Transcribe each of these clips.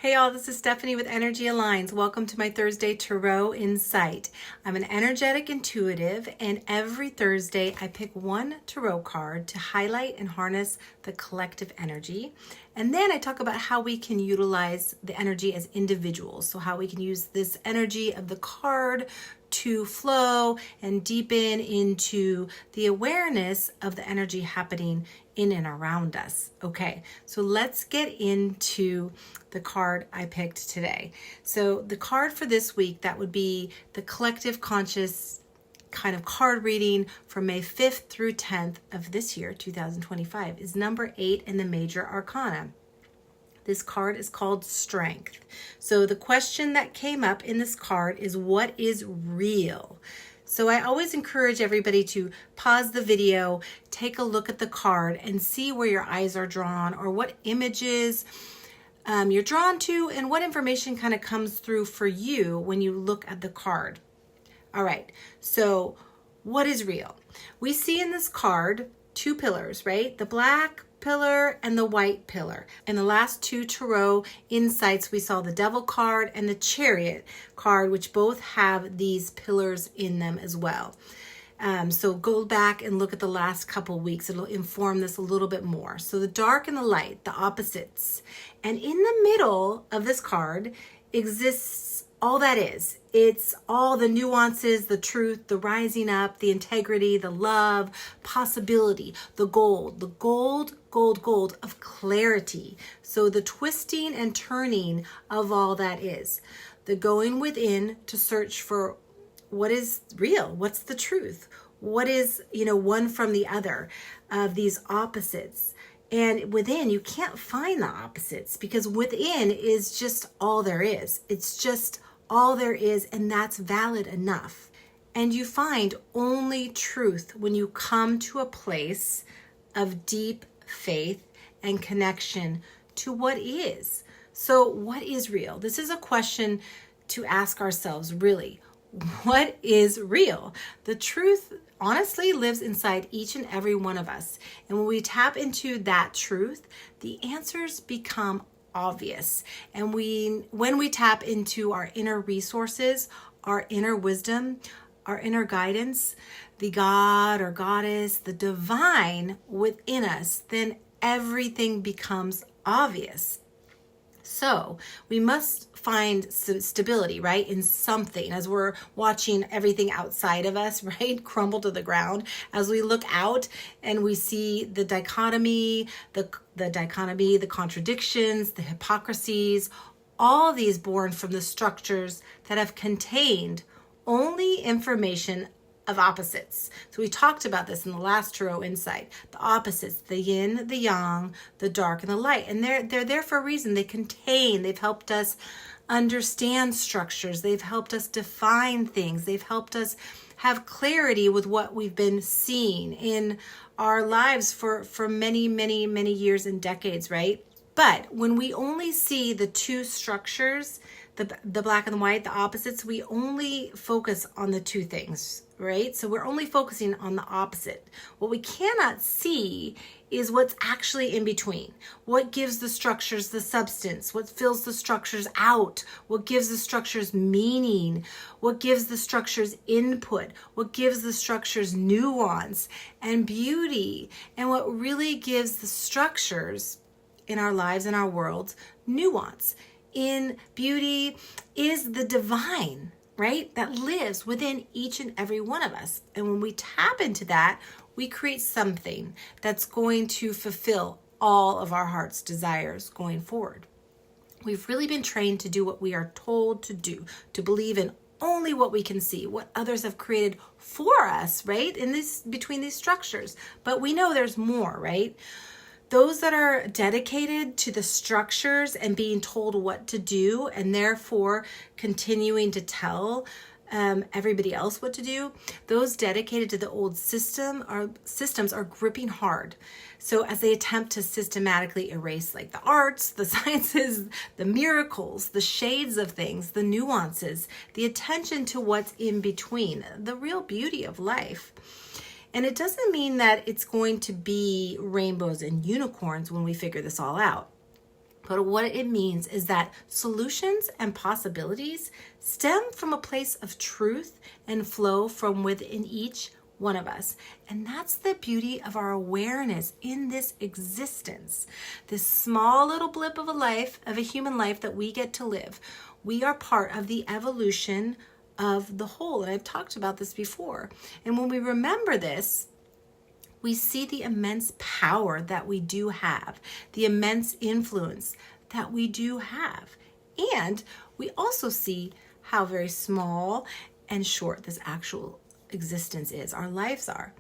Hey y'all, this is Stephanie with Energy Aligns. Welcome to my Thursday Tarot Insight. I'm an energetic intuitive, and every Thursday I pick one tarot card to highlight and harness the collective energy. And then I talk about how we can utilize the energy as individuals. So how we can use this energy of the card to flow and deepen into the awareness of the energy happening in and around us. Okay, so let's get into the card I picked today. So the card for this week, that would be the collective conscious kind of card reading for May 5th through 10th of this year, 2025, is number 8 in the major arcana. This card is called Strength. So the question that came up in this card is, what is real? So I always encourage everybody to pause the video, take a look at the card, and see where your eyes are drawn, or what images you're drawn to, and what information kind of comes through for you when you look at the card. All right, so what is real? We see in this card two pillars, right? The black pillar and the white pillar. In the last two tarot insights, we saw the Devil card and the Chariot card, which both have these pillars in them as well. So go back and look at the last couple weeks. It'll inform this a little bit more. So the dark and the light, the opposites. And in the middle of this card exists all that is. It's all the nuances, the truth, the rising up, the integrity, the love, possibility, the gold of clarity. So the twisting and turning of all that is. The going within to search for what is real, what's the truth, what is, one from the other of these opposites. And within, you can't find the opposites, because within is just all there is. It's just all there is, and that's valid enough. And you find only truth when you come to a place of deep faith and connection to what is. So what is real? This is a question to ask ourselves, really. What is real? The truth honestly lives inside each and every one of us. And when we tap into that truth, the answers become obvious. And when we tap into our inner resources, our inner wisdom, our inner guidance, the God or Goddess, the divine within us, then everything becomes obvious. So we must find stability, right, in something, as we're watching everything outside of us, right, crumble to the ground. As we look out and we see the dichotomy, the contradictions, the hypocrisies, all these born from the structures that have contained only information of opposites. So we talked about this in the last tarot insight. The opposites, the yin, the yang, the dark, and the light. And they're there for a reason. They've helped us understand structures. They've helped us define things. They've helped us have clarity with what we've been seeing in our lives for many, many, many years and decades, right? But when we only see the two structures, the black and the white, the opposites, we only focus on the two things, right? So we're only focusing on the opposite. What we cannot see is what's actually in between. What gives the structures the substance? What fills the structures out? What gives the structures meaning? What gives the structures input? What gives the structures nuance and beauty? And what really gives the structures in our lives and our worlds nuance in beauty is the divine, right? That lives within each and every one of us. And when we tap into that, we create something that's going to fulfill all of our heart's desires going forward. We've really been trained to do what we are told to do, to believe in only what we can see, what others have created for us, right? Between these structures. But we know there's more, right? Those that are dedicated to the structures and being told what to do, and therefore continuing to tell everybody else what to do, those dedicated to the old systems are gripping hard. So as they attempt to systematically erase, like the arts, the sciences, the miracles, the shades of things, the nuances, the attention to what's in between, the real beauty of life. And it doesn't mean that it's going to be rainbows and unicorns when we figure this all out. But what it means is that solutions and possibilities stem from a place of truth and flow from within each one of us. And that's the beauty of our awareness in this existence. This small little blip of a life, of a human life that we get to live. We are part of the evolution of the whole. And I've talked about this before. And when we remember this, we see the immense power that we do have, the immense influence that we do have. And we also see how very small and short this actual existence is, our lives are.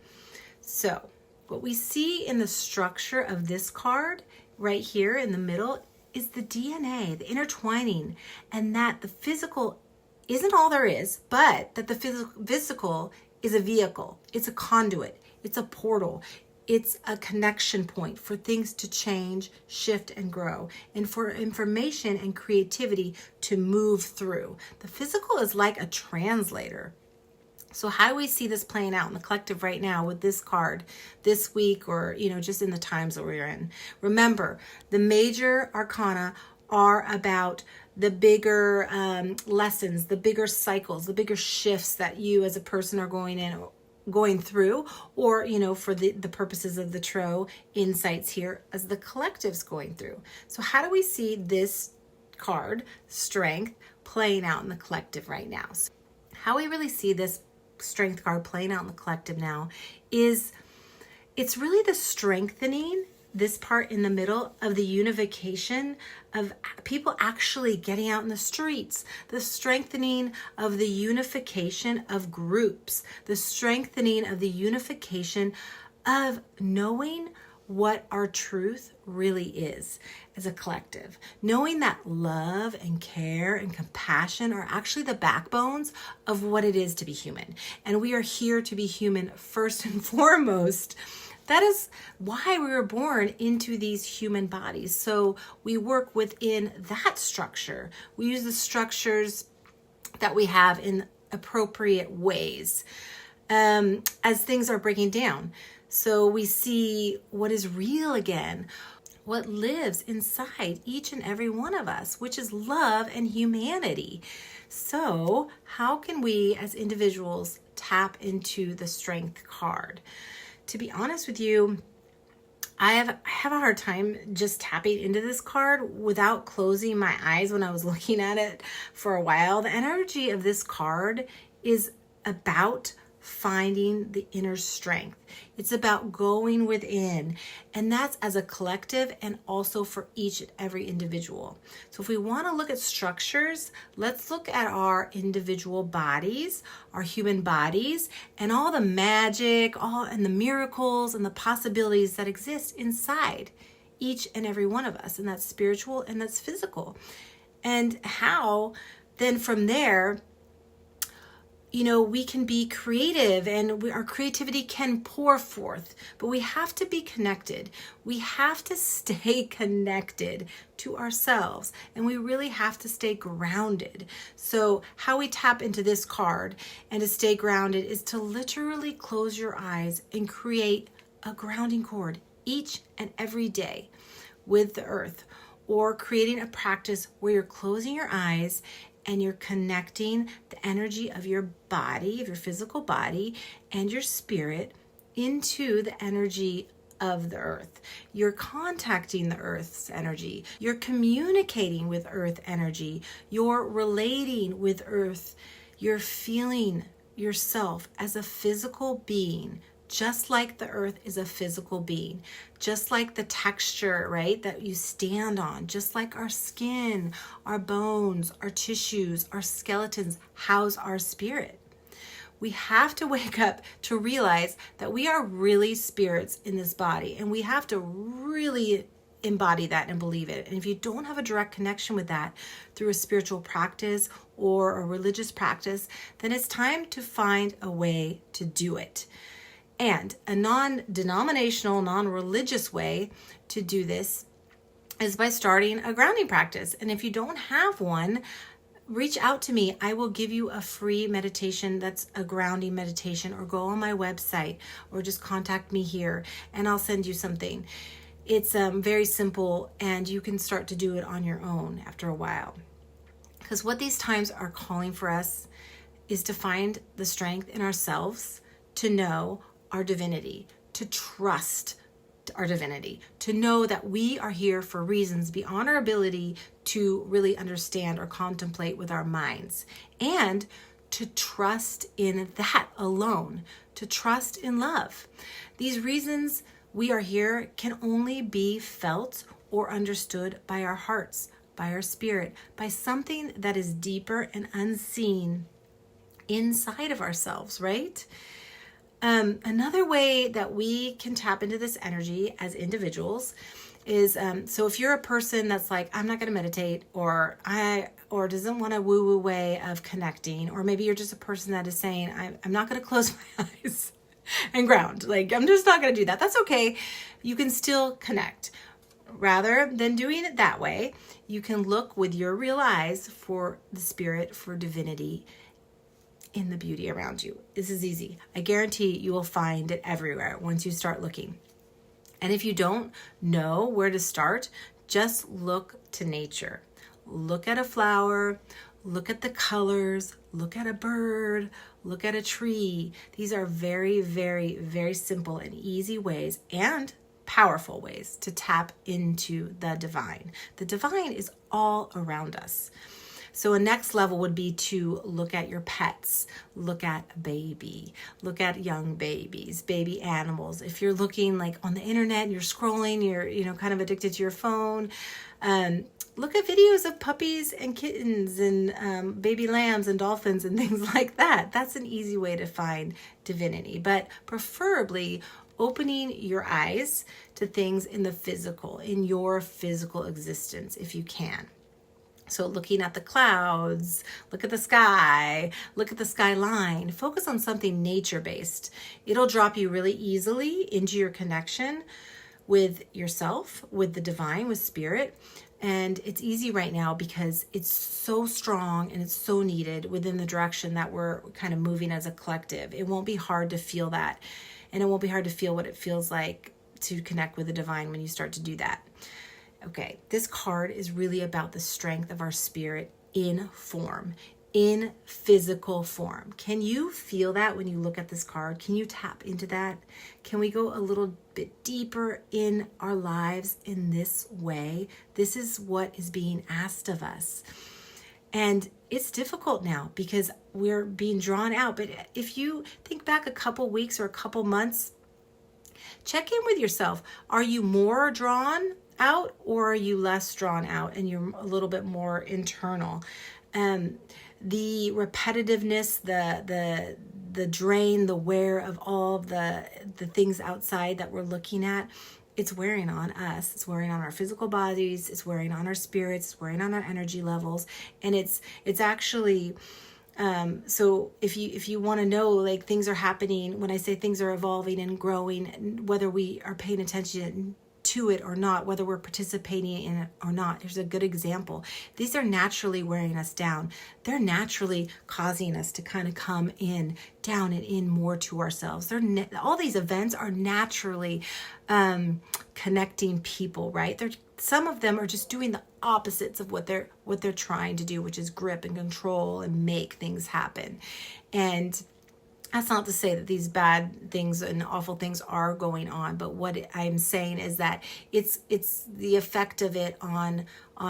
So what we see in the structure of this card right here in the middle is the DNA, the intertwining, and that the physical isn't all there is, but that the physical is a vehicle, it's a conduit, it's a portal, it's a connection point for things to change, shift, and grow, and for information and creativity to move through. The physical is like a translator. So how do we see this playing out in the collective right now with this card this week, or, just in the times that we're in? Remember, the major arcana are about the bigger lessons, the bigger cycles, the bigger shifts that you as a person are going through, or, for the purposes of the Tarot insights here, as the collective's going through. So how do we see this card, Strength, playing out in the collective right now? So how we really see this Strength card playing out in the collective now is it's really the strengthening, this part in the middle, of the unification of people actually getting out in the streets, the strengthening of the unification of groups, the strengthening of the unification of knowing what our truth really is as a collective. Knowing that love and care and compassion are actually the backbones of what it is to be human. And we are here to be human first and foremost. That is why we were born into these human bodies. So we work within that structure. We use the structures that we have in appropriate ways as things are breaking down. So we see what is real again, what lives inside each and every one of us, which is love and humanity. So how can we as individuals tap into the Strength card? To be honest with you, I have a hard time just tapping into this card without closing my eyes when I was looking at it for a while. The energy of this card is about finding the inner strength. It's about going within, and that's as a collective and also for each and every individual. So if we want to look at structures, let's look at our individual bodies, our human bodies, and all the magic, and the miracles and the possibilities that exist inside each and every one of us, and that's spiritual and that's physical. And how then from there, we can be creative, and our creativity can pour forth, but we have to be connected. We have to stay connected to ourselves, and we really have to stay grounded. So how we tap into this card and to stay grounded is to literally close your eyes and create a grounding cord each and every day with the earth, or creating a practice where you're closing your eyes and you're connecting the energy of your body, of your physical body, and your spirit into the energy of the earth. You're contacting the earth's energy. You're communicating with earth energy. You're relating with earth. You're feeling yourself as a physical being, just like the earth is a physical being, just like the texture, right, that you stand on, just like our skin, our bones, our tissues, our skeletons house our spirit. We have to wake up to realize that we are really spirits in this body, and we have to really embody that and believe it. And if you don't have a direct connection with that through a spiritual practice or a religious practice, then it's time to find a way to do it. And a non-denominational, non-religious way to do this is by starting a grounding practice. And if you don't have one, reach out to me. I will give you a free meditation that's a grounding meditation, or go on my website, or just contact me here and I'll send you something. it's very simple, and you can start to do it on your own after a while. Because what these times are calling for us is to find the strength in ourselves, to know our divinity, to trust our divinity, to know that we are here for reasons beyond our ability to really understand or contemplate with our minds, and to trust in that alone, to trust in love. These reasons we are here can only be felt or understood by our hearts, by our spirit, by something that is deeper and unseen inside of ourselves, right? Another way that we can tap into this energy as individuals is, so if you're a person that's like, I'm not going to meditate, or doesn't want a woo-woo way of connecting, or maybe you're just a person that is saying, I'm not going to close my eyes and ground. Like, I'm just not going to do that. That's okay. You can still connect. Rather than doing it that way, you can look with your real eyes for the spirit, for divinity in the beauty around you. This is easy. I guarantee you will find it everywhere once you start looking. And if you don't know where to start, just look to nature. Look at a flower, look at the colors, look at a bird, look at a tree. These are very, very, very simple and easy ways, and powerful ways, to tap into the divine. The divine is all around us. So a next level would be to look at your pets, look at a baby, look at young babies, baby animals. If you're looking like on the internet and you're scrolling, you're kind of addicted to your phone, look at videos of puppies and kittens and baby lambs and dolphins and things like that. That's an easy way to find divinity, but preferably opening your eyes to things in the physical, in your physical existence, if you can. So looking at the clouds, look at the sky, look at the skyline, focus on something nature-based. It'll drop you really easily into your connection with yourself, with the divine, with spirit. And it's easy right now because it's so strong and it's so needed within the direction that we're kind of moving as a collective. It won't be hard to feel that. And it won't be hard to feel what it feels like to connect with the divine when you start to do that. Okay, this card is really about the strength of our spirit in form, in physical form. Can you feel that when you look at this card? Can you tap into that? Can we go a little bit deeper in our lives in this way? This is what is being asked of us. And it's difficult now because we're being drawn out. But if you think back a couple weeks or a couple months, check in with yourself. Are you more drawn out, or are you less drawn out and you're a little bit more internal? The repetitiveness, the drain, the wear of all of the things outside that we're looking at, it's wearing on us. It's wearing on our physical bodies. It's wearing on our spirits. It's wearing on our energy levels. And it's actually, so if you want to know, like, things are happening, when I say things are evolving and growing, whether we are paying attention to it or not, whether we're participating in it or not. Here's a good example. These are naturally wearing us down. They're naturally causing us to kind of come in, down and in more to ourselves. All these events are naturally connecting people, right? Some of them are just doing the opposites of what they're trying to do, which is grip and control and make things happen. And that's not to say that these bad things and awful things are going on, but what I'm saying is that it's the effect of it on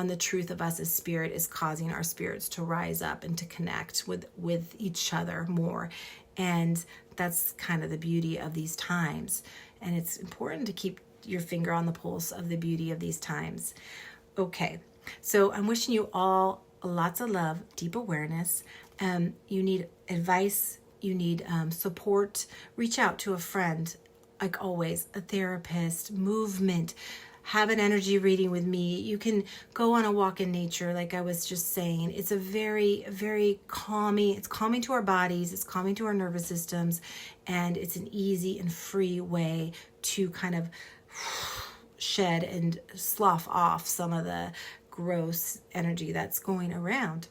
the truth of us as spirit is causing our spirits to rise up and to connect with each other more. And that's kind of the beauty of these times. And it's important to keep your finger on the pulse of the beauty of these times. Okay, so I'm wishing you all lots of love, deep awareness. You need advice. You need support, reach out to a friend, like always, a therapist, movement, have an energy reading with me. You can go on a walk in nature, like I was just saying. It's a very, very calming, it's calming to our bodies, it's calming to our nervous systems, and it's an easy and free way to kind of shed and slough off some of the gross energy that's going around.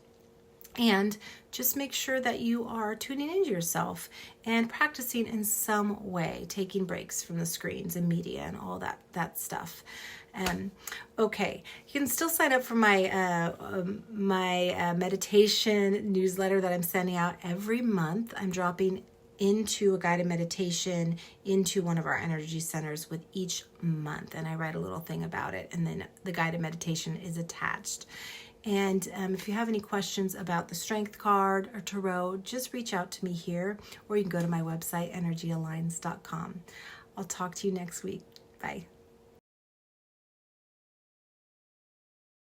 And just make sure that you are tuning into yourself and practicing in some way, taking breaks from the screens and media and all that stuff. Okay, you can still sign up for my meditation newsletter that I'm sending out every month. I'm dropping into a guided meditation into one of our energy centers with each month, and I write a little thing about it, and then the guided meditation is attached. And if you have any questions about the Strength card or Tarot, just reach out to me here, or you can go to my website, energyaligns.com. I'll talk to you next week. Bye.